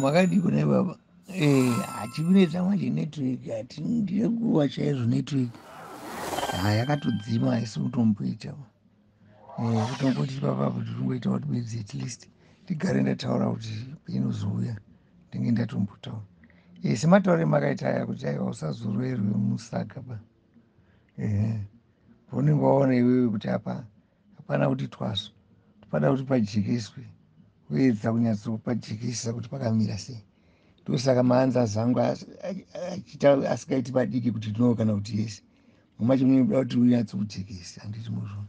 Makadiko ne baba. Hachibinetsa manje network ati ndire kuwa chaizvo network. Yakatodzima haisi kutomboita. Kutomboti papa kuti tongoita kuti bedzi at least tigare ndataura kuti painozouya ndenge ndatombotaura. Semataure makaita aya kuti aiwa usazoroerwe musaga ba. Paunenge waona iwewe kuti hapana kuti twaso. Topada kuti pajekeswe. Kuedza kunyatsopajekesa kuti pakamira sei. Ndosaka maanza angu asikaiti madiki kuti no kana kuti yese. Mumacho munoda kuti unyatsokujekesa handiti muzvo.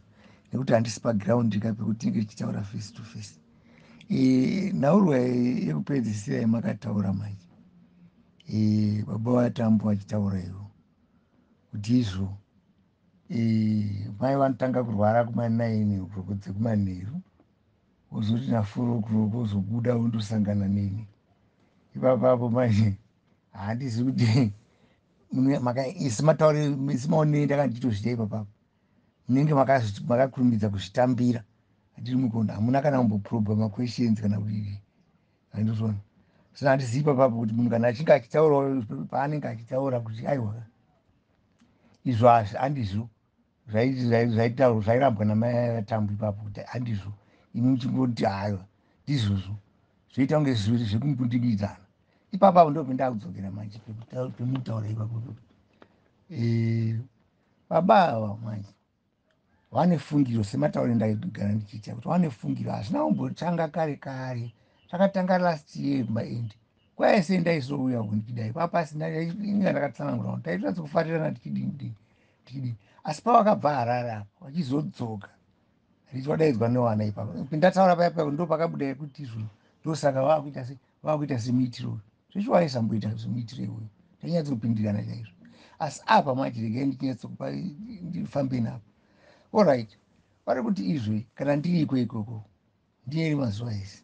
Nekuti handisi paground pekuti tinenge tichitaura face to face. Nhaurwa yekupedzisira yamakataura manje. Baba vatambo vachitaura ivo kuti izvo mai vanotanga kurwara kuma9 o'clock dzekumanheru wozoti na4 o'clock wozobuda wondosangana neni. Ipapapo manje handizi kuti isimaonei ndakanditozvita ipapapo munenge makakurumidza kuzvitambira. Handiri mukonda hamuna kana kumboprobha maquestions kana kudii. Handizvona. Saka handizivi ipapapo kuti munhu kana achinge achitaurawo paanenge achitaura kuti aiwa izvo handizvo zvairambwa namai vatambo ipapo kuti handizvo. Imi muchingoti haiwa ndizvozvo zvoita kunge zviri zvekumbundikidzana. Ipapapo ndopendaakudzokera manje pemutaura ipapo. Baba ava manje vane fungiro semataure ndaigara ndichiita kuti vane fungiro hazvina kumbotanga kare kare. Zvakatanga last year kumaendi kwaise ndaizouya kundikidai papasina inga ndakatsanangura kuti taitoratsokufarirana tichidini. Asi pavakabva Harare apa vachizodzoka handiti vadaidzwa newana ipapo ndataura paya ndo pakabuda yekuti izvo ndosaka vakuita semuitiro zvichiwaisamboita semuitiro iwoyo tainyatsopindirana chaizvo. Asi apa manje regai ndichinyatsokupa ndifambe napo. Allright, vari kuti izvi kana ndiri iko ikoko ndiyeri mazuva ese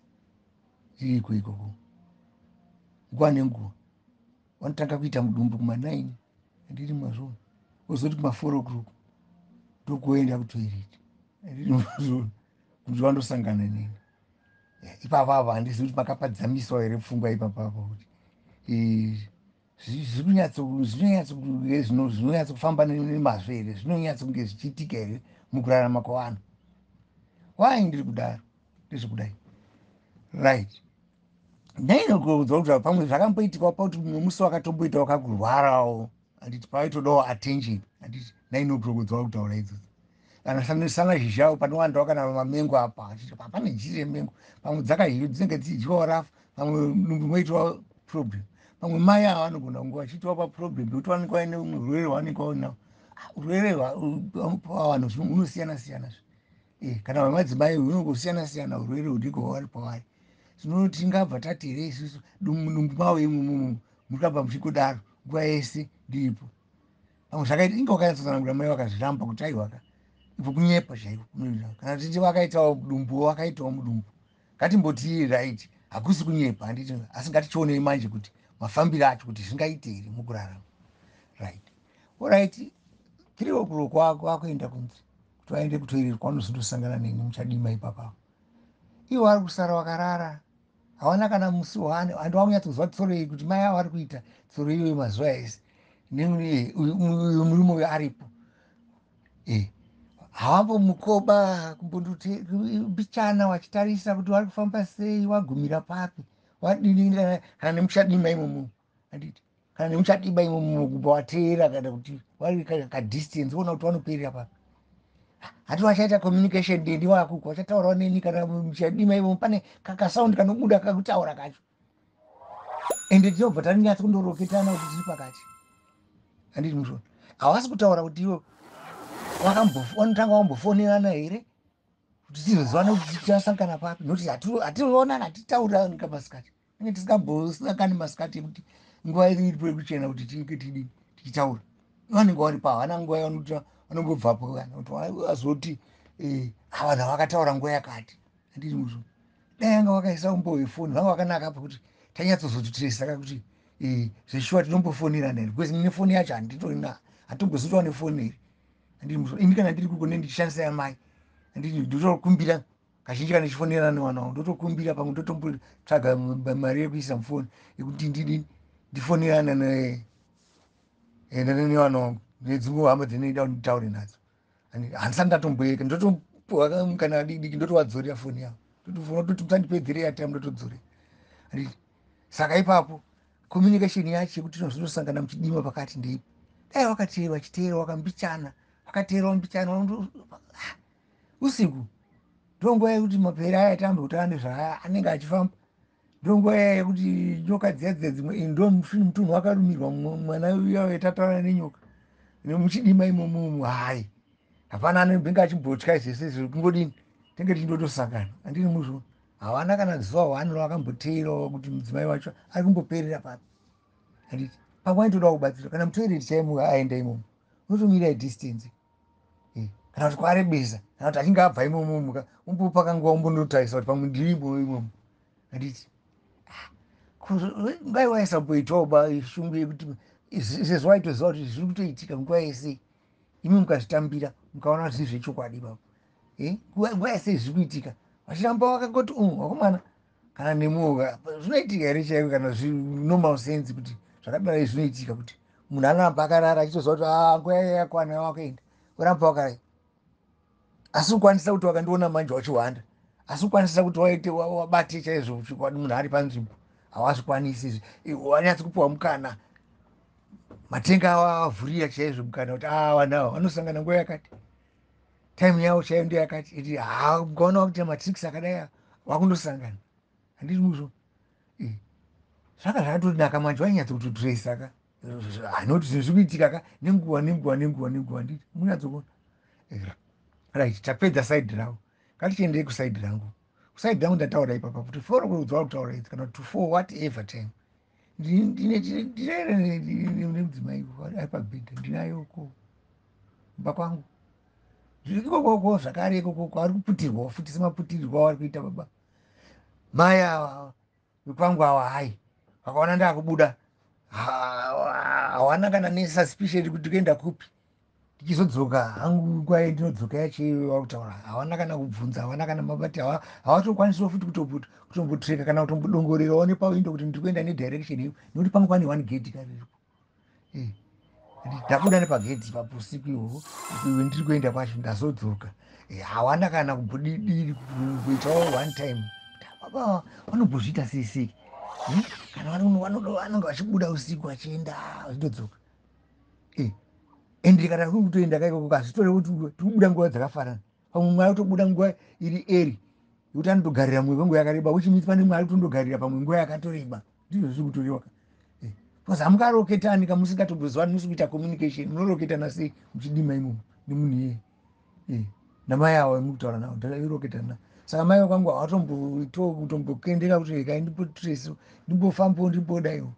ndiri iko ikoko nguva nenguva vanotanga kuita mudumbu kuma9 handiri mazvona wozoti kuma4 o'clock ndokuenda kutoireti handiri mazvona kuti vandosangana neni. Ipapavo handisi kuti makapadzamisawo here pfungwa ipapapo kuti zvinonyatsokufamba nemazvo here zvinonyatsokunge zvichiitika here mukurarama kwavanhu. Wai ndiri kudaro ndezvekudai right. Ndainokuudza kuti pamwe zvakamboitika pauti nomusi wakatomboita wakakurwarawo handiti paitodawo attention handiti 9 o'clock dzawakutaura idzodzo. Kana sana zhizhao panowanda kana mamengo apa achiti hapane jiri remengo pamwe dzinenge dzichidyiwawo rafu pamwe numbu moitwa problem pamwe mai ava vanogona kunge vachiitwa paproblem nekuti vanenge vaine urwere hwavanenge vainawo. Urwere hwavanhu hunosiyana siyana. Kana hwemadzimai hunongosiyana siyana urwere hudiko hwavari pavari. Tinoti tingabva tati here isusu numbu mavo imomo mukabva muchikodaro nguva yese ndiripo. Pamwe zvakaita inge wakanyatsosanangura mai vakazviramba kuti aiwaka ipo kunyepa chaiko. Kana titi vakaitawo mudumbu vakaitawo mudumbu ngatimboti right hakusi kunyepa handiti asi ngatichionei manje kuti mafambiro acho kuti zvingaite here mukurarama right. Allright, 3 o'clock wakuenda kunzi kuti vaende kutoireti kwavanozondosangana neni muchadima ipapavo. Ivo vari kusara vakarara havana kana musi wani handivanyatsoziva tsoro iyi kuti mai avo vari kuita tsoro iyoyo mazuva ese murume uyo aripo. Havambomukoba kumbondobichana wachitarisa kuti vari kufamba sei wagumira papi wadini kana nemuchadima imomo handiti kana nemuchadima imomo kubva wateera kana kuti vari kadistance ona kuti vanoperera papi. Hati vachaita communication dendi wakuko vachataurawo neni kana muchadima imomo pane kakasaundi kanobuda kakutaura kacho ende tinobva tanyatsa kundoroketana kuti tiri pakati handiti muzvona. Havasi kutaura kuti ivo vanotanga vambofonerana here kuti tizoziva kuti tichasangana papi nokuti hationa hatitaura masikati inge tisingambosangani masikati ekuti nguva iripo yekuchena kuti tinge tidii tichitaura. Vanenge vari pa havana nguva yavanoti vanongobvapo kana kuti vazoti vanhu vakataura nguva yakati handiti muzvo. Dai anga vakaisa umboo wefoni vanga vakanaka pakuti tanyatsozotiresaka kuti zveshuwa tinombofonerana here because nine foni yacho handitorina hatombozotawo nefoni here handiti muzvo. Ini kana ndiri kuko ndichishandisa yamai handiti ndinotokumbira kazhinji kana ndichifonera newana wangu ndotokumbira pamwe ndotombotsvaga mari yekuisa mufoni yekuti ndifonerana newana wangu nedzimwe hama dzinoida kuti nditaure nadzo. Handisati ndatomboeka ndotopuwa kana diki ndotovadzorera foni yavo ndototi musandipedzere airtime ndotodzorera. Handiti saka ipapo communication yacho yekuti tinozondosangana muchidima pakati ndeipo dai wakateera wachiteera wakambichana wakateera wambichana usiku ndonguva yekuti mapere aya atambe utano zvaya anenge achifamba ndonguva iya yekuti nyoka dziya dzimwe ndo mutunhu wakarumirwa mwana uya wetataura nenyoka nemuchidima imomo hai hapana anenge achimbotya izvese kungodini tenge tichindotosangana handiri muzvo havana kana zuva hwaniro vakamboteerawo kuti mudzimai wacho ari kumboperera papi. Handiti pamwe aitoda kubatsira kana mutoireti chaimu aenda imomo unotomira distance kana kuti kwarebesa kana kuti achinge abva imomo umbopaka nguva umbondotarisa kuti pamwe ndiripo imomo. Handiti ngai waisamboitawo shungu yekuti izvezvo waitoziva kuti zviri kutoitika nguva yese imi mukazvitambira mukaona kuti zviri zvechokwadi papo nguva yese zviri kuitika wachiramba wakangoti wakomana kana nemuoga zvinoitika here chaiko kana normal sense kuti zvakadai zvinoitika kuti munhu anoramba akarara achitoziva kuti nguva yakwana wakaenda oramba wakarai asi ukwanisa kuti wakandiona manje wachiwanda asi ukwanisa kuti waite wabate chaizvo chikwadi munhu ari panzvimbo hawazvikwanisi wanyatsa kupiwa mukana matenga avavhurira chaizvo mukana kuti vanavo vanosangana nguva yakati time yavo chaiyo ndo yakati iti ukaona kuti matrix akadai wakundosangana. Handiri muzvo zvanga zvakatonaka manje wainyatsa kutodresa ka hanoti zvinhu zviri kuitika ka nenguva nditi munyatsokuona right. Tapedza saidhi ravo ngatichiendei kusaidhi rangu. Kusaidhi rangu ndataura ipapa kuti 4 o'clock kutaura idzi kana kuti 4 whatever time ndinaere nemudzimai ari pabhedha ndinayoko mba kwangu ikokoko zvakare ikokoko ari kuputirwawo futi semaputirirwa vari kuita baba mai ava kwangu ava hai vakaona ndakubuda hawana kana nesuspicion kuti kuenda kupi ndichizodzoka hangu nguva yendinodzoka yacho wakutaura hawana kana kubvunza hawana kana mabati havatokwanisiwo futi kutombotreka kana kutombodongorerawo nepawindo kuti ndiri kuenda nedirection iyo nekuti pangu pane 1 gate kariripo ndabuda nepagedhi papo usiku ihwohwo ndiri kuenda kwacho ndazodzoka hawana kana kumbodidiri kuitawo 1 time baba vanombozviita sei kana vanenge vachibuda usiku vachienda vachindodzoka ende kana kuri kutoenda kaikoko kazvitore kuti tikubuda nguva dzakafanana pamwe mwari kutobuda nguva iri eri yekuti anotogarira mumwe kwenguva yakareba uchimisi pane mwari kutondogarira pamwe nguva yakatoreba ndizvo zviri kutoriwa because hamungaroketani kamusingatombozivani musi kuita communication munoroketana sei muchidima imomo nemunhu iyeye namai avo mukutaura navo ndairoketana navo saka mai vakwangu havatombokutombokendera kuti rekai ndimbotresi ndimbofambawo ndimbodaiwo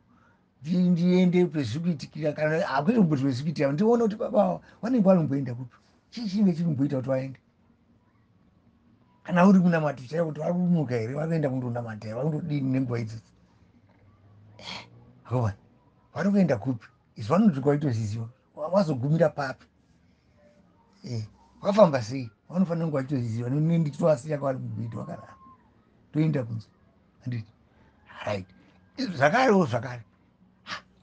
ndiende pezviri kuitikira kana hakuiti kuti pezviri kuitika ndione kuti baba vanenge vanomboenda kupi chii chinenge chiri kumboita kuti vaende kana uri kunamata chaivo kuti vari kumuka here vari kuenda kundonamata here vari kundodini nenguva idzodzi akovani vari kuenda kupi izvi vanoti kwaitozviziva wazogumira papi wakafamba sei vanofanira kunge vachitozviziva ndichitovasiya kwavari kubhiti vakarara toenda kunze. Handiti right zvakarewo zvakare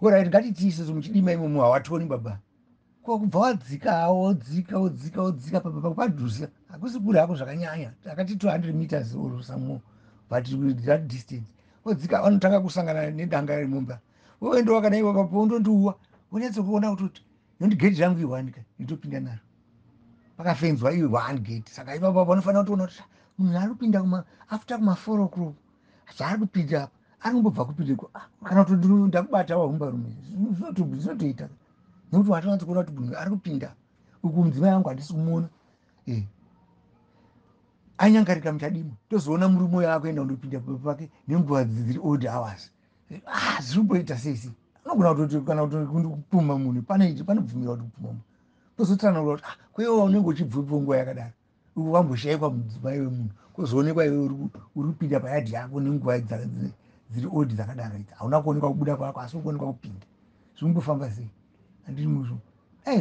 orit ngatiti isusu muchidima imomo havatoni baba kubva wadzika hawo wodzika padhusa hakusi kuri hako zvakanyanya akati 200 meters or some but that distance wodzika vanotanga kusangana nedanga remumba woenda wakadai wakapo undondiuwa wonyatsokuona kuti nondigedhi rangu i1 ka nditopinda naro pakafenzwa i1 gate saka ipapa vanofanira kutoona kuti munhu ari kupinda after kuma 4 o'clock zvaari kupinda apa ari kumbobva kupindeko kana kuti ndakubata wahumba rume zvinotoita nekuti watonatsokuona kuti munhu ari kupinda uku mudzimai wangu handisi kumuona anyangarika muchadima tozoona murume uyo akuenda kundopinda pake nenguva dziri odd hours zviri kumboita seisi anogona kutoti kana kupuma munhu panobvumirwa kuti kupuma munhu tozotsanangura kuti kwewo unenge uchibvepo nguva yakadaro uku wamboshayikwa mudzimai wemunhu kwozoonekwa iwe uri kupinda payadhi yako nenguva dziri odd dzakadaro idzi hauna kuonekwa kubuda kwako asi kuonekwa kupinda zviri kumbofamba sei. Handiri muzvo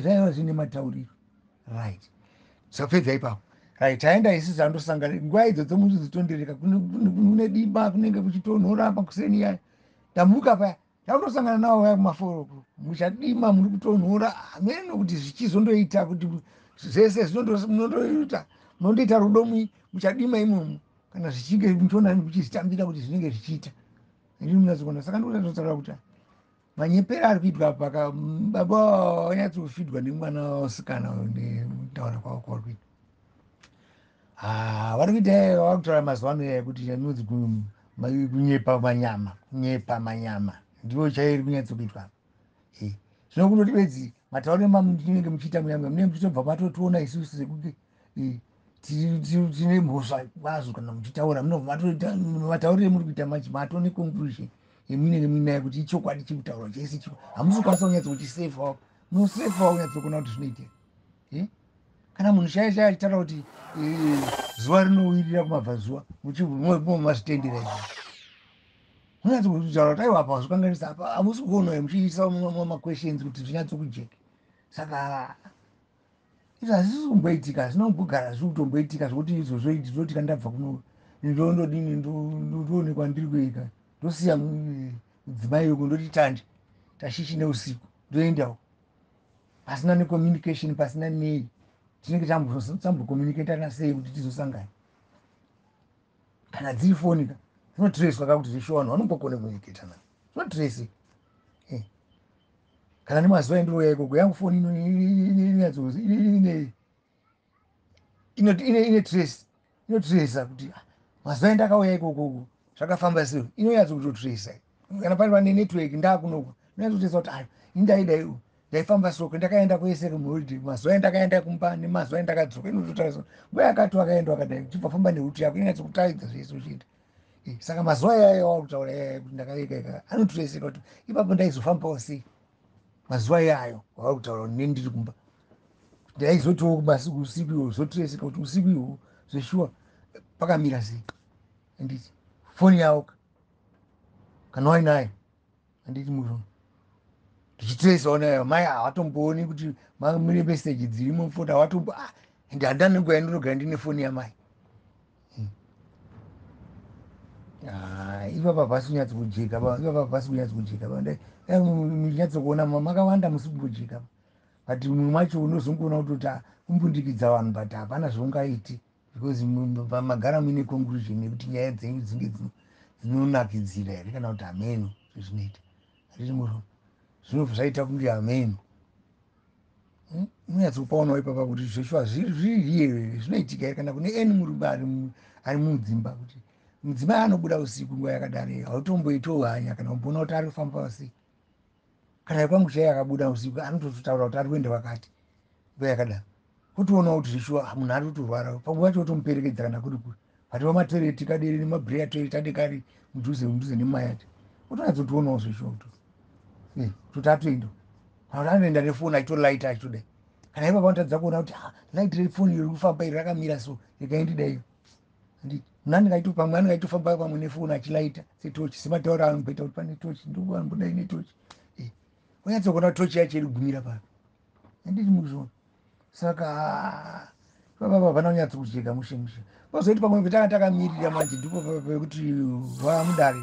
zvaiva zvine matauriro right zvapedza ipapo right, taenda isusu andosangana nguva idzo dzomuti dzitondereka kune dimba kunenge kuchitonhora makuseni yayo tamuka paya takutosangana navo vaya kumaforo muchadima muri kutonhora hamene kuti zvichizondoita kuti zvese munondoita rudo muchadima imomo kana zvichinge muchiona muchizvitambira kuti zvinenge zvichiita andii munyatsokuona saka ndikutatotaura kuti manyepero ari kuitwa paka baba wanyatsofidwa nemwana wasikana nekutaura kwavo kwavari kuita vari kuita vakutaura mazuva ano yaya kuti anonzi kunyepa manyama ndivo chairi kunyatsokuitwa zvino kunoti bedzi matauriro mamunenge muchiita munyama munenge muchitobva matotiona isusu sekuti tine mhosva kwazvo kana muchitaura munobva matauriro muri kuita matone conclusion yemunenge muinayo kuti ichokwadi chikutaura chese chiko hamusi kukwanisa kunyatso kuchisefawo munosefawo kunyatsokuona kuti zvinoitika kana munhu shaya achitaura kuti zuva rinowirira kumabvazuva mazvitendera izvo munyatsokuitaura kuti aiwa apa zvikanganisa apa hamusi kuonayo muchiisa maquestions kuti zvinyatsokujeka saka izvo hazvisi kumboitika hazvina kumbogara zviri kutomboitika zvokuti izvozvo ndinoti kandabva kuno ndondodini ndoonekwa ndiri kuika ndosiya mudzimai yoku ndoti tanje tashishi neusiku ndoendawo pasina necommunication pasina nei tinenge tambokommunicatana sei kuti tizosangana kana dziri fonika dzinotireswa kakuti zveshuwa vanhu vanombokone communicatana zvinotirese kana nemazuva endirouya ikoko yangu foni inotiresa kuti mazuva endakauya ikokoko zvakafamba sei inonyatsokutotiresa kana pane pane network ndakunoko inonyatsokutiresa kuti ayo indaidai ndaifamba soko ndakaenda kwese kumhoride mazuva endakaenda kumba nemazuva endakadzoka inototarisa nguva yakati wakaenda wakadai uchibva famba neuti yako inonyatsokutarisa zvese uchienda saka mazuva iyayo wakutaura yaya kuti ndakaika anotireseka kuti ipapo ndaizofambawo sei mazuva iyayo wavari kutaura nendiri kumba ndaizotiwo usiku ihwo zotireseka kuti usiku ihwo zveshuwa pakamira sei anditi foni yauka kana wainayo anditi murume ndichitiresawo nayo mai havatombooni kuti mune meseji dzirimo mufoni havatombo ende handana nguva ndinogara ndine foni yamai ipapa pasi kunyatsokujeka ipapa pasi kunyatsokujeka munyatsokuona makawanda musi kumbojeka but mumwe macho unozongoona kutoti kumbundikidza vanhu but hapana zvaungaiti because magara muine conclusion yekuti nyaya dzenyu dzinge dzinonakidzira here kana kuti hameno zvezvinoita handiti murume zvinobva zvaita kunge hameno munyatsopaonawo ipapa kuti zveshuwa zviri here zvinoitika here kana kune eni murume ari mudzimba kuti mudzimai anobuda usiku nguva yakadare hautomboitawo hanya kana kumboona kuti ari kufamba sei kana yepangu chaiye akabuda usiku anototaura kuti ari kuenda vakati nguva yakadaro kutoonawo kuti zveshuwa munhu ari kutorwara panguva yacho otomuperekedza kana kuri kuri patiwa matoireti kaderi nemabhureya toireti adekari mudhuze nemai yacho otonyatsotionawo zveshuwa kuti atoenda kana kuti anoenda nefoni achitolaita achitodai kana ipapa anotadza kuona kuti laiti refoni iri kufamba iri rakamira so rikaendidaiyo munhu pamwe anenge aitofamba pamwe nefoni achilaita setochi sematauro anomboita kuti pane tochi ndoambodai netochi onyatsokuona tochi yacho iri kugumira pano handiti muzvona saka ipapa hapana kunyatsokujeka mushe pozoiti pamwe petanga takamirira manje ndipo pekuti vamudare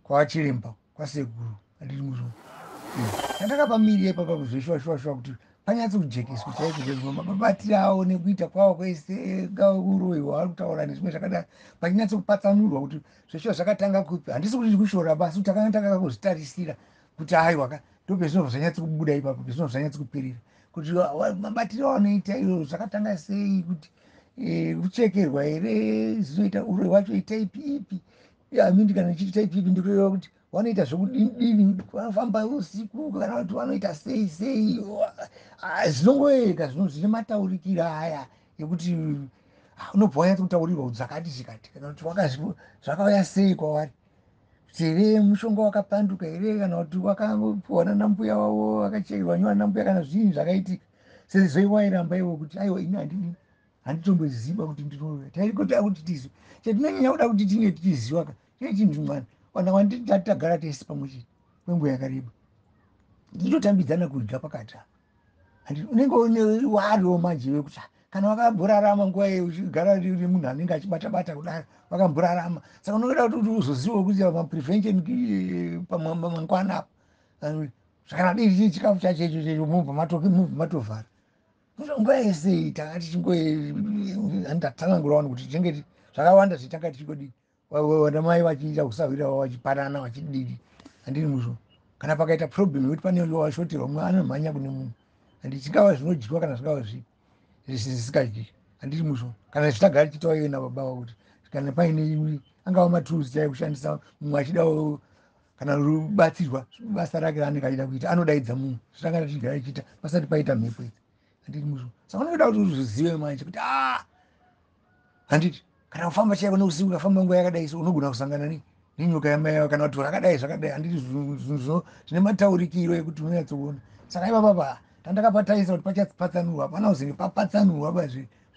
kwachiremba kwasekuru handiti muzvona andakapamirira ipapa zveshuwa kuti panyatsokujekeswa chaiko mabatiro avo nekuita kwavo kwese uroyiwa ari kutaura nezvimwe zvakadaro pachinyatsokupatsanurwa kuti zveshuwa zvakatanga kupi handisi kuti ndikushora basi kuti takanga takakuzvitarisira kuti aiwa ndopezvinobva zvanyatsokubuda ipapo pezvinobva zvanyatsokuperera kuti mabatiro anoita iyo zvakatanga sei kuti kuchekerwa here zvinoita uroyi wacho itaipi ipi amindi kana ichiti taipi ipi ndikureva kuti vanoita zvokudini vanofamba usiku kana kuti vanoita sei zvinongoeka zvine mataurikira aya ekuti unobva wanyatsokutaurirwa kuti zvakati zvikati kana kuti zvakauya sei kwavari kuti here mushonga wakapanduka here kana kuti wakapuwana nambuya wavo wakachekerwa nyuwa nambuya kana zviinyi zvakaitika sezvoiwairamba iwo kuti aiwa ini handidini handitomboziva kuti ndinoya taikota kuti tizwe chatinonyanya kuda kuti tinge tichiziva chine chinhu mwana kana wanditi tagara tese pamwe chete kwenguva yakareba ndichotambidzana kudya pakati unenge une wariwo manje wekuti kana wakamborarama nguva iyi uchigara uri munhu anenge achibata-bata kudaro wakamborarama. Saka unoda kuti uzozivawo kuti maprevention pamangwana apo zvakanadii chii chikafu chacho icho mubva matovhara. Nguva yese tanga tichingotatsanangura vanhu kuti tingeti zvakawanda zvitanga tichingodii vanamai vachiita kusahwira vachipanana vachidii handiri muzvo. Kana pakaita problem yekuti pane washoterwa mumwe anomhanya kune mumwe handi chingava zvinodyiwa kana zvingava zvisingadyi handiri muzvo. Kana zvichitagara tichitaura iwe nababa vavo kuti kana paine angava matools chaikushandisa mumwe achidawo kana rubatsirwa basa rake raanenge achida kuita anodaidza mumwe zvitanga tichigara ichiita pasati paita mhepo idzi handiri muzvo. Saka unoda kuti uzozive manje kuti handiti kana kufamba chaiko neusiku ukafamba nguva yakadai so unogona kusangana nenyoka yamai kana kuti rakadai zvakadai handiti zvinhu zvine mataurikiro ekuti unonyatsoona. Saka ipapapa tandakapataisa kuti pachapatsanurwa hapana kuzenge papatsanurwa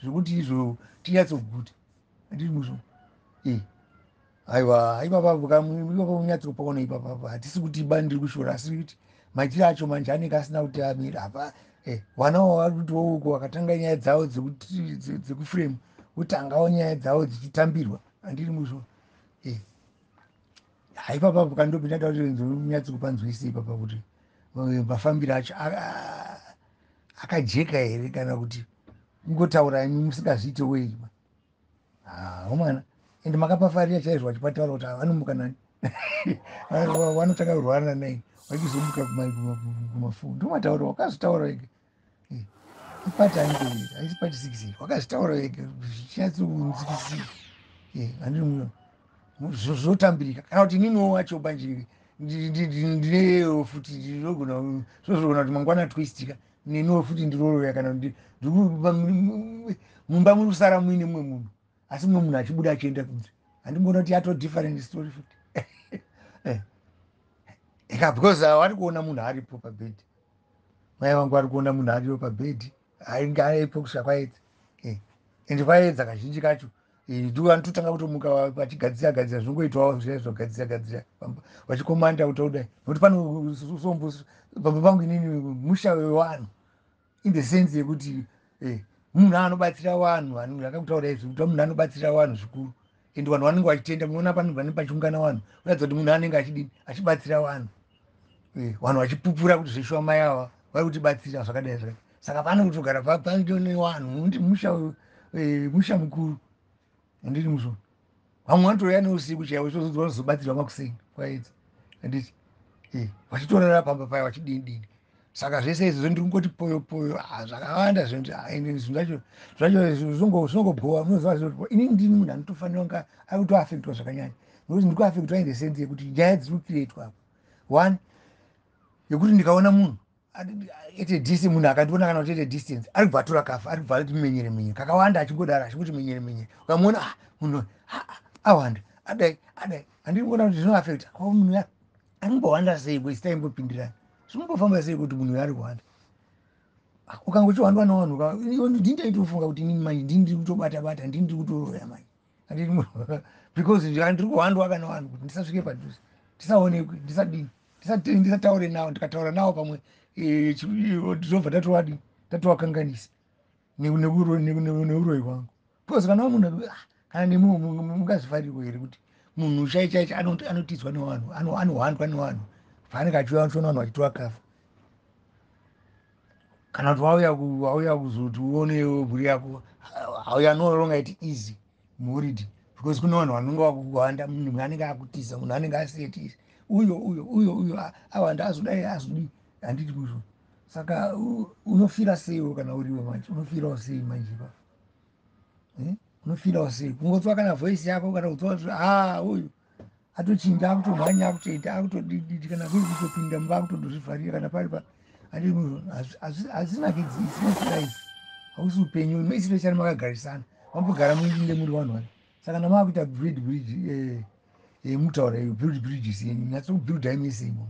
zvekuti izvo tinyatsoguta handiri muzvo. Aiwa ipapapa unyatsopaona ipapapa hatisi kuti ndiri kushora asi kuti maitiro acho manje anenge asina kuti amira hapa. Vanawo vari kutiwo uko vakatanga nyaya dzavo dzekufuremu utangawo nyaya dzavo dzichitambirwa handiri muzvo. Ipapapa kandopinda kuti nyatsokupa nzwisi ipapa kuti mafambiro acho akajeka here kana kuti kungotaura musingazviite wei mwana ende makapafarira chaizvo vachipataura kuti vanomuka nani vanotanga kurwarana nai vachizomuka kumafundo ndomataura wakazotaura wega ipati haisi pati 6 wakazvitaura wega zvichinyatsounzwisisa handiri zvotambirika kana kuti ininiwo wacho manje ndinewo futi ndinogona kuti mangwana twistika neniwo futi ndiroroya kana mumba muri kusara muine mumwe munhu asi mumwe munhu achibuda achienda kunze handimboona kuti yato different story futi because vari kuona munhu aripo pabhedhi mai vangu vari kuona munhu aripo pabhedhi ainge aripo kusvika kwaedza ende vaedza kazhinji kacho ndivanototanga kutomuka vachigadzira gadzira zvinongoitwawo zvogadzira gadzira vachikomanda kuti kudai nokuti pano pamba pangu inini musha wevanhu in the sense yekuti munhu anobatsira vanhu akakutaura izvi kuti munhu anobatsira vanhu zvikuru ende vanhu vanenge vachitenda munoona panenge pachiungana vanhu uratidza kuti munhu anenge achidini achibatsira vanhu vanhu vachipupura kuti zveshuwa mai ava vari kutibatsira zvakadai zvakadai. Saka pane kutogara pane vanhu kuti musha mukuru handiri muzvo. Vamwe vanotoraya neusiku chaivo zozobatsirwa makuseni kwaedza handiti vachitorara pamba paya vachidini. Saka zvese izvozvo ndiri kungoti poyo poyo zvakawanda zvacho zvinongobhowa munoziva inini ndini munhu anotofanira kunga ari kutoafektwa zvakanyanya nokuti ndiri kuafektwa in the sense yekuti nyaya dziri kukiretwa apo. One yekuti ndikaona munhu ete munhu akandiona kana kuti ete distance ari kubva atora kafu ari kubva ati menyere menyere kakawanda achingodaro achingoti menyere menyere ukamuona munhu awanda adai handiri kuona kuti zvinoafekta ko munhu ya anombowanda sei kwesitaimbopindirana zvinombofamba sei kuti munhu ari kuwanda ukangochiwandwa navanhu ndindaitofunga kuti inini manje ndini ndiri kutobata-bata ndini ndiri kutoroya manje handiri because ndiri kuwandwa kana vanhu kuti ndisasvike padhuze ndisaonekwe ndisadini ndisataure navo ndikataura navo pamwe ndizobva tatovakanganisa neuroyi hwangu because kana munhu kana nemumwe mungazvifarirwa here kuti munhu chaichaicho anotidzwa nevanhu anohwandwa nevanhu paanenge achiuya achiona vanhu vachitora kafu kana kuti wauya kuzoti uonewo mhuri yako hauya no longer it easy muhuridi because kune vanhu vanonga vakuwanda munhu anenge akutiza munhu anenge asiyetiza uyo awanda azodii handiti kuzvo. Saka unofira seiwo kana uriwe manje unofirawo sei manje unofirawo sei kungotswa kana voice yako kana kutswa kuti uyu atochinja akutomhanya akutoita akutodididi kana kuri kutopinda mumba akutodozvivharira kana pari handiti kuzvo hazvinakidzi isinotsira izvi hausi upenyu maisiro chari makagarisana mambogara muinde muri vanhu vari. Saka namakuita bridge mutaura iyo build bridges nyatsokubuilda imese imomo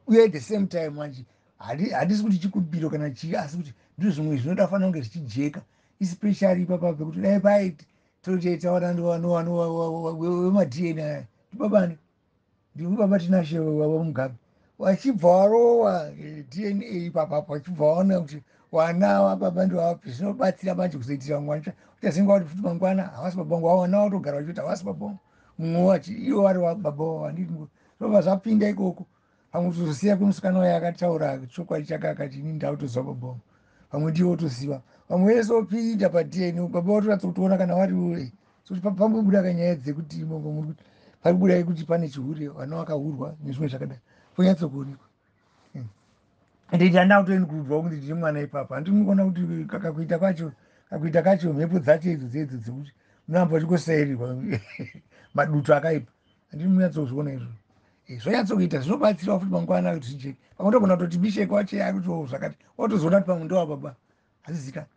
uye at the same time manje handisi kuti chikubiro kana chii asi kuti ndizvo zvimwe zvinoda fanira kunge zvichijeka especially ipapa pekuti dai paiti totoitaura wemadna aya ndibabani ndibaba tinashe wamugabe wachibva warowa dna ipapapo wachibva waona kuti wana wababa ndo vapi zvinobatsira manje kuzoitira mwana uchazinga kuti futi mangwana havasi baba vangu wawana watogara vachiti havasi baba vangu mumwe wachi ivo vari baba vavo handiti zvobva zvapinda ikoko pamwe kutozosiya kwemusikana waye akataura chokwadi chake akati ini ndautozwa baba vangu pamwe ndiwo otoziva pamwe vese opinda padn baba vatoratsa kutoona kana vari sokuti pambobuda kanyaya dzekuti pari kubuda kuti pane chihure vana vakahurwa nezvimwe zvakadai ponyatsokuonekwa nditi handina kutoeni kubva kuti ndiri mwana ipapa handiri kuona kuti kakuita kacho mhepo dzacho idzo dzedzo dzekuti munoramba uchingosairirwa maduto akaipa handiri munyatsozviona izvo zvonyatsokuita zvinobatsira futi mangwana kuti zvijeke pamwe togona kutoti bisheke wacho yakuto zvakati watozoona kuti pamwe ndowababa hazizikani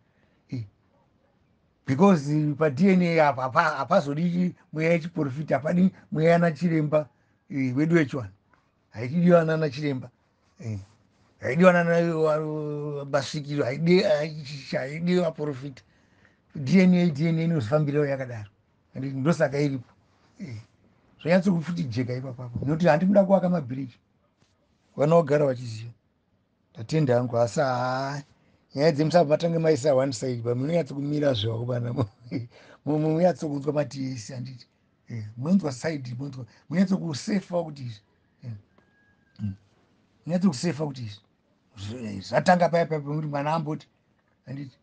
because padna apa hapazodi mweya yechiprofita hapadi mweya yana chiremba wedu wechivanhu haidiwa nana chiremba haidiwa nana masvikiro haidi vaprofita dna inozofambirawo yakadaro ndosaka iripo zvonyatsokufuti jeka ipapapo nokuti handi kuda kuvaka mabhiriji vana vagara vachiziva ndatenda hangu asi nyaya dzemusaba matange maisa one side pamunonyatsokumira zvavo vana munyatsokunzwa mati esi handiti munonzwa side munyatsokusefa kuti izvi munyatsokusefa kuti izvi zvatanga paya paya pekuti mwana amboti handiti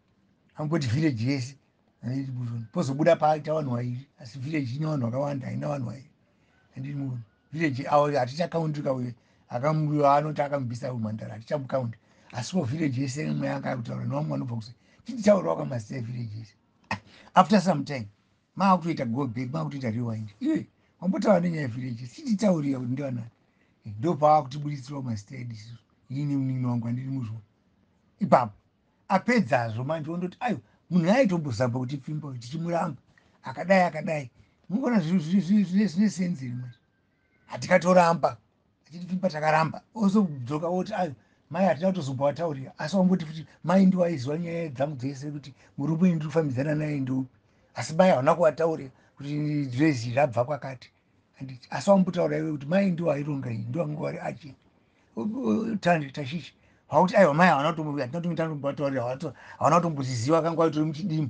amboti village yese handiti pozobuda paita vanhu vairi asi village ine vanhu vakawanda haina vanhu vairi handiti muone village hatichakaundika uye anoti akamubvisa umhandara hatichamukaundi asi po village yese mwe anga kutaura nevamwe vanobva kuse tichitaurawo kamazita evillage yese after some time maakutoita go back maakutoita rewind iwe wambotaura nenyaya yevillage yese tichitaurira kuti ndevanani ndo paakutibuditsirawo mazita edu isusu ini munini wangu handiri muzvo ipapo apedzazvo manje ondoti ayo munhu aitombozamba kuti pfimba tichimuramba akadai mungoona zvine senzi rimwe hatikatoramba achiti pfimba takaramba ozodzoka oti ayo mai hatina kutozomba wataurira asi wamboti futi mai ndiwo aiziva nyaya dzangu dzese kuti murume ndiri kufambidzana naye ndoupi asi mai hauna kuvataurira kuti zvezi rabva kwakati handiti asi wambotaura iwe kuti mai ndiwo aironga iyi ndiwo anga vari achi tandi tashishi hauti aiwa mai hauna kutombataurira hauna kutomboziziva kanga waitori muchidimo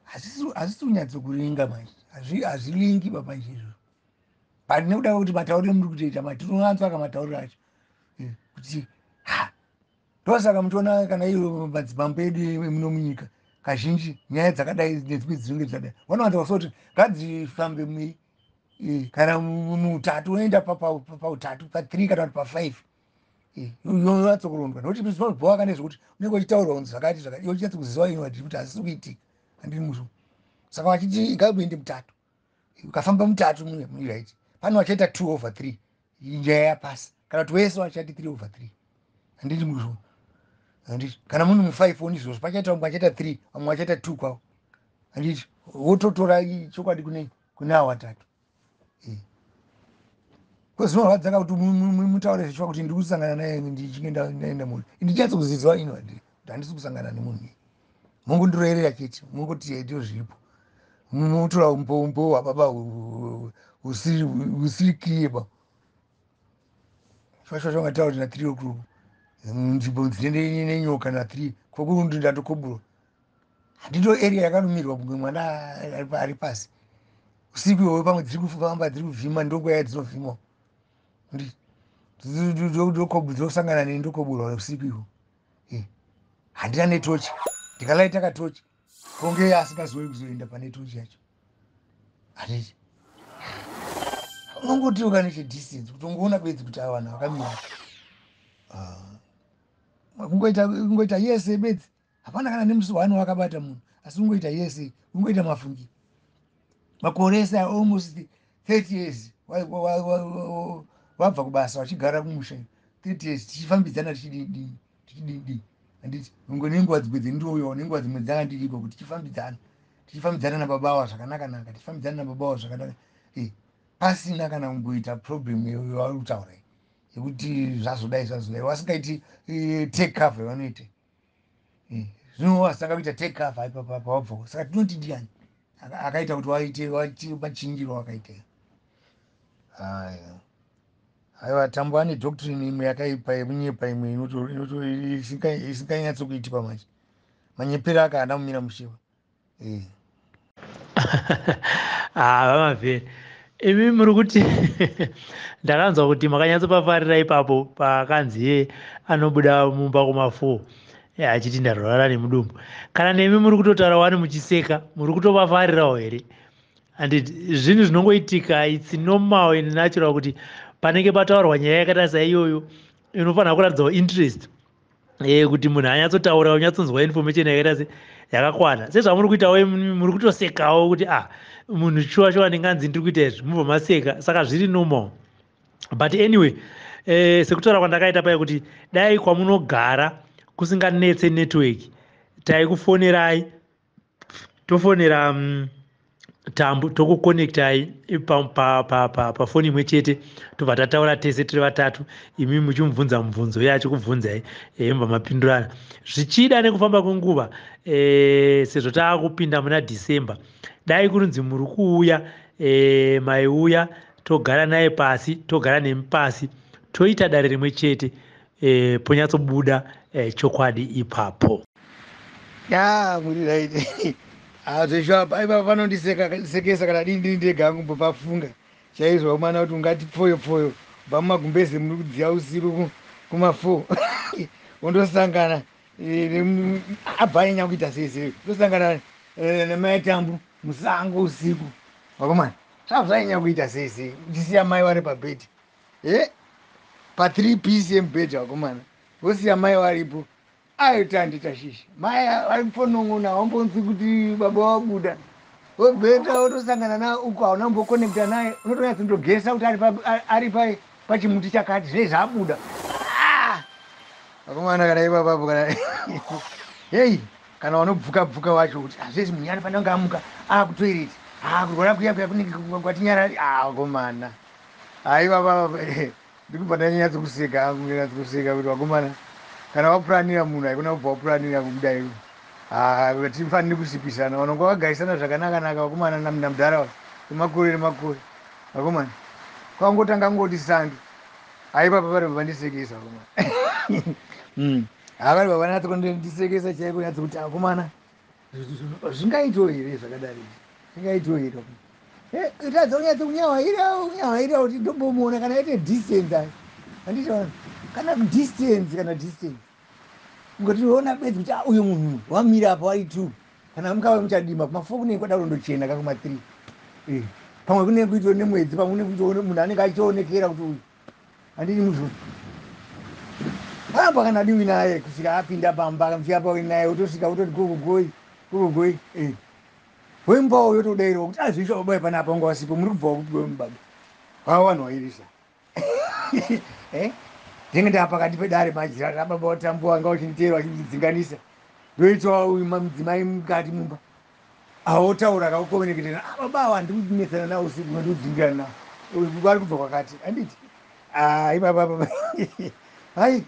hazisi kunyatsokuringa manje hazvilingi babanje izvo but nekuda kwekuti matauriro muri kutoita matinoanzwa kamatauriro acho kuti ndosaka muchiona kana iyo madzimambo edu emuno munyika kazhinji nyaya dzakadai nedzimwe dzinenge dzadai vanowanza kusa kuti ngadzifambe mui kana mutatu unoenda pautatu pa3 kana kuti pa5 yonyatsokurondwa nokuti zvinobhova nezvekuti unenge uchitaurwa kunzi zvakati zvakati iwe uchinyatsokuziva ino vatiri kuti hazisi kuitika handiri muzvo saka vachiti ngabuende mutatu ukafamba mutatu right pane vachaita 2/3 njaya yapasa kana kuti wese vachati 3/3 handiti muzvo handiti kana munhu mu5 oni izvozvo pachaita vamwe vachaita 3 vamwe vachaita 2 kwavo handiti wototora chokwadi kune ava vatatu kwezvinorwadzaka kuti mutaure zvichwa kuti ndiri kusangana naye ndichinge ndaenda munhu ndichatsokuziziva ino handiri kuti handisi kusangana nemunhu mungondiroerera chete mungoti ndo zviripo munotora umbombo hwababa husiri clear shwashwa zvangataura kuti na3 o'clock nzvimbo dzine nenyoka na3 kokurundi ndandokoburwa handito area yakanumirwa kunge mwana ari pasi usiku ihwoyo pamwe dziri kufamba dziri kuvhima ndonguva yadzinovhimwa ndosangana nendokoburwa usiku ihwo handina netochi ndikalaita katochi konge asingazoi kuzoenda pane tochi yacho handiti unongotiuka nechedistance kuti ungoona bedzi kuti ava vanhu vakamira kungoita yese bedzi hapana kana nemusi wani wakabata munhu asi kungoita yese kungoita mafungiro makore ese almost 30 years wabva kubasa wachigara kumusha 30 years tichifambidzana tichidii handiti ungo nenguva dzimwe dzendiouyawo nenguva dzimwe dzanga ndiriko kuti tichifambidzana nababa zvakanaka tichifambidzana nababa zvakanaka pasina kana kumboita problem yavari kutaura yekuti zvazodai vasingaiti take cover vanoita zvino vasitanga kuita take cover ipapa wabvako saka tinoti ndiani akaita kuti waite machinjiro wakaita haya aiwa tambo ane doctrine imwe yakaipa yemunyepa imwe isinganyatsokuitikwa manje manyepero aka haana kumira mushewa. Vamavheri imi muri kuti ndakanzwa kuti makanyatsopafarira ipapo pakanzi anobuda mumba kuma4 achiti ndarwara nemudumbu. Kana nemi muri kutotaura wani muchiseka, muri kutopafarirawo here? Handiti zvinhu zvinongoitika, it's normal and natural kuti panenge pataurwa nyaya yakaita saiyoyo inofanira kuratidzawo interest kuti munhu anyatsotaura unyatsonzwa information yakaita se yakakwana. Sezvamuri kuitawo muri kutosekawo kuti munhu shuwa ndinganzi ndiri kuita izvi mubva maseka, saka zviri normal. But anyway, sekutaura kwandakaita pai kuti dai kwamunogara kusinganetse network taikufonerai, tofonera tambo tokukonektai pafoni imwe chete tobva tataura tese tiri vatatu, imi muchimubvunza mubvunzo iye achikubvunzai mubva mapindurana. Zvichida nekufamba kwenguva, sezvo taakupinda muna December, dai kurunzi muri kuuya, maiuya togara naye pasi, togara nemi pasi, toita dare rimwe chete, ponyatsobuda chokwadi ipapo. Muri right. Zveshuwa paipa panondisekesa kana dii ndiri ndega hangu mbopafunga chaizwa kumana kuti ungati pfoyo bva mumagumbeze muri kudziya usiku kuma4 undosangana abva anyanya kuita sei ndosangana nemaitambu musango usiku. Vakomana zvazvanyanya kuita sei uchisiya mai vari pabhedhi pa3 piece yemubhedhi. Vakomana vosiya mai varipo aitandita shisha mai ariponon'ona wambonzi kuti baba wabuda wobheta wotosangana naye uko hauna kumbokonekta naye unotonyatsoindogesa kuti ari pachimuti chakati zvei zvabuda. Vakomana kana ipapapo kana hei kana vanobvuka wacho kuti hazvezi munhu anofanira kunge amuka akutoireti kurwara kuya kunenge kwatinyarari. Vakomana haivapapa ndikubva ndanyatsokuseka hangu nyatsokuseka kuti vakomana kana wapuranira munhu haikona kubva wapuranira kudai. Tifaniri kusipisana vanonga vagarisana zvakanaka vakomana namudhara emakore nemakore. Vakomana kwangotanga ngoti sando haipapa vari vandisekesa vakomana havari vavanatsokondisekesa chaiko nyatsokuti vakomana zvingaitoo here zvakadari zvingaitoo here tadza unyatsonyawaira kuti ndombomuona kana ite distance handitaona kana distance ngotiona bedzi kuti uyu munhu wamira apa vari 2 kana mukava muchadima kuma4 kunenge kwada kundochena kakuma3 pamwe kunenge kuitiro nemwedzi pamwe kunenge kuitiro munhu anenge achionekera kuti uyu handiti muzvoni amba kana diwi naye kusvika apinda pamba mfika pauri naye utosvika utoti gogogoi wembawo yotodairwa kuti azvisha babai panapa anga wasipo muri kubva kupiwe mubaba wawanhu wairisa ndenge ndaa pakati pedare majira rababa watambuwa anga uchinditeerwa achindidzinganisa ndoitawo mudzimai mukati mumba aotaura akaukomeneketera baba awa handiri kunetsana nawo usiku ndoudzingira nawo vari kubva kwakati handiti ipapapa hai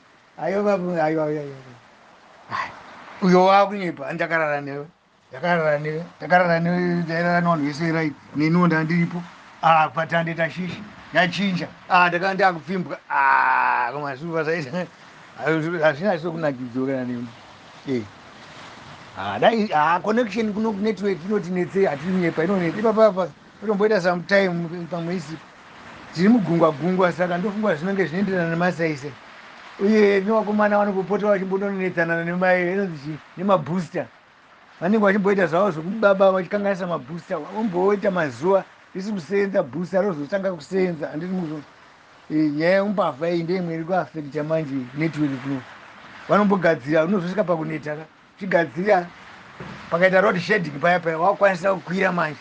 uyo wakunyepa ndakarara newe ndakarara newe ndairara nevanhu vese rai nenonda ndiripo patande tashisha yachinja ndakanga ndakupfimbwa koma zviruva zvaita hazvina sokunakidzwa kana nemi dai connection kuno network inotinetsei hatinyepa inonetsa ipapapa totomboita sometime pamwe isipo tiri mugungwa saka ndofungwa zvinenge zvinoenderana nemasaisai uye nevakomana vanongopota vachimbononetsana nemai inonzi nemabooster vanenge vachimboita zvavo zvokubaba vachikanganisa mabooster vomboita mazuva risi kusenza booster rozotanga kusenza handiti muzvo nyaya yemumbavha iyi ndeimwe iri kuafekta manje network kuno vanombogadzira unozosvika pakuneta uchigadzira pakaita road shedding paya wakukwanisa kukwira manje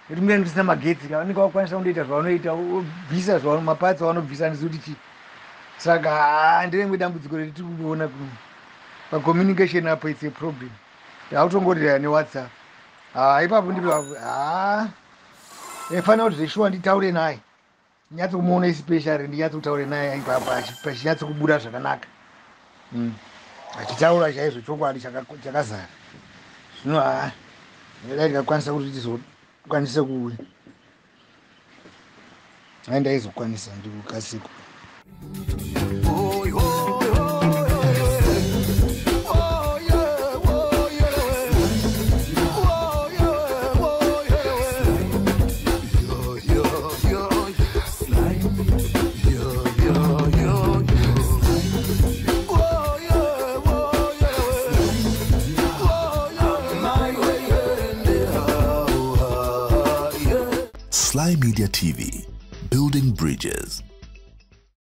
kuti munenge kusina magetsi vanenge vakukwanisa kundoita zvavanoita vobvisa mapatsi avanobvisa ndisi kuti chii. Saka ndeimwe dambudziko riri tiri kuona pacommunication apo it's a problem. Hautongorira newhatsapp ipapo ndipo fanira kuti zveshuwa nditaure naye nyatsokumuona especially ndinyatsokutaure naye ipapo achinyatsokubuda zvakanaka achitaura chaizvo chokwadi chakazara zvino dai ndikakwanisa kuti tizokwanise kuuya ai ndaizokwanisa ndikukasiko Sly Media TV, building bridges.